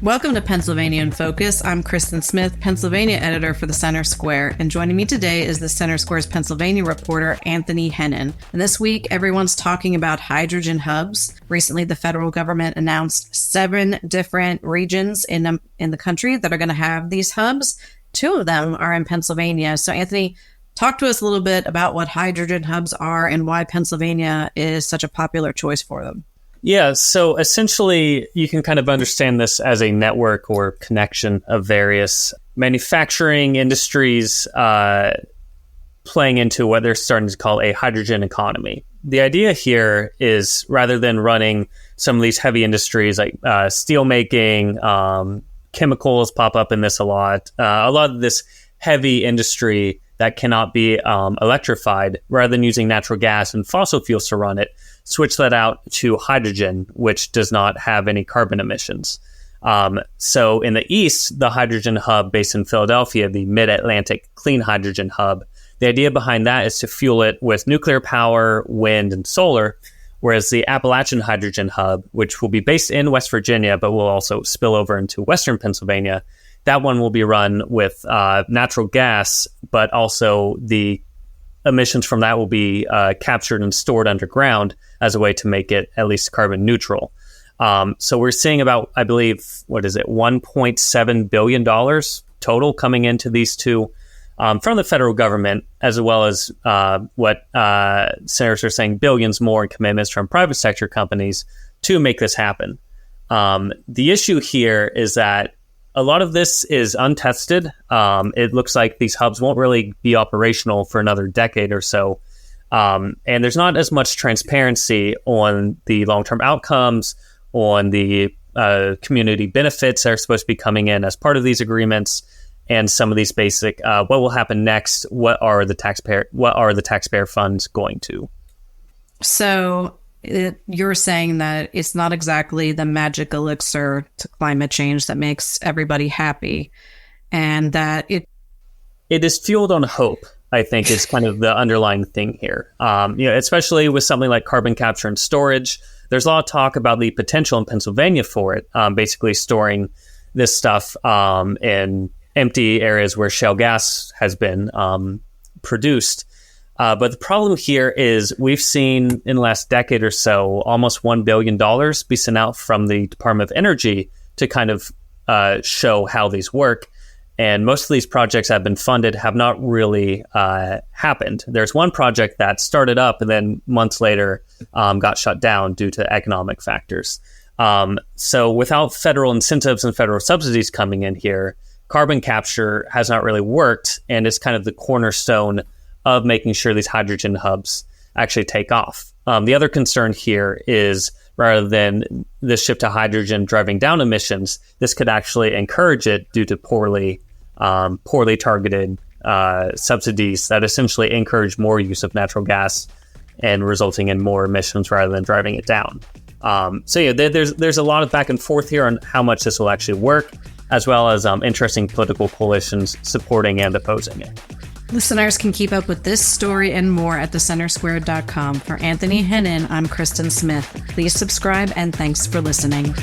Welcome to Pennsylvania in Focus. I'm Kristen Smith, Pennsylvania editor for the Center Square, and joining me today is the Center Square's Pennsylvania reporter, Anthony Hennon. And this week, everyone's talking about hydrogen hubs. Recently, the federal government announced 7 different regions in the country that are going to have these hubs. 2 of them are in Pennsylvania. So, Anthony, talk to us a little bit about what hydrogen hubs are and why Pennsylvania is such a popular choice for them. Yeah, so essentially, you can kind of understand this as a network or connection of various manufacturing industries playing into what they're starting to call a hydrogen economy. The idea here is rather than running some of these heavy industries like steel making, chemicals pop up in this a lot of this heavy industry that cannot be electrified, rather than using natural gas and fossil fuels to run it, switch that out to hydrogen, which does not have any carbon emissions. So in the East, the hydrogen hub based in Philadelphia, the Mid-Atlantic Clean Hydrogen Hub, the idea behind that is to fuel it with nuclear power, wind, and solar, whereas the Appalachian Hydrogen Hub, which will be based in West Virginia, but will also spill over into Western Pennsylvania, that one will be run with natural gas, but also the emissions from that will be captured and stored underground as a way to make it at least carbon neutral. So we're seeing about, I believe, $1.7 billion total coming into these two from the federal government, as well as what senators are saying, billions more in commitments from private sector companies to make this happen. The issue here is that a lot of this is untested. It looks like these hubs won't really be operational for another decade or so. And there's not as much transparency on the long-term outcomes, on the community benefits that are supposed to be coming in as part of these agreements, and some of these basic, what will happen next? What are the taxpayer funds going to? So you're saying that it's not exactly the magic elixir to climate change that makes everybody happy, and that it is fueled on hope, I think, is kind of the underlying thing here. Especially with something like carbon capture and storage, there's a lot of talk about the potential in Pennsylvania for it, basically storing this stuff in empty areas where shale gas has been produced. But the problem here is we've seen in the last decade or so almost $1 billion be sent out from the Department of Energy to kind of show how these work. And most of these projects that have been funded have not really happened. There's one project that started up and then months later got shut down due to economic factors. So without federal incentives and federal subsidies coming in here, carbon capture has not really worked, and it's kind of the cornerstone of making sure these hydrogen hubs actually take off. The other concern here is rather than this shift to hydrogen driving down emissions, this could actually encourage it due to poorly targeted subsidies that essentially encourage more use of natural gas and resulting in more emissions rather than driving it down. There's a lot of back and forth here on how much this will actually work, as well as interesting political coalitions supporting and opposing it. Listeners can keep up with this story and more at thecentersquare.com. For Anthony Hennon, I'm Kristen Smith. Please subscribe and thanks for listening.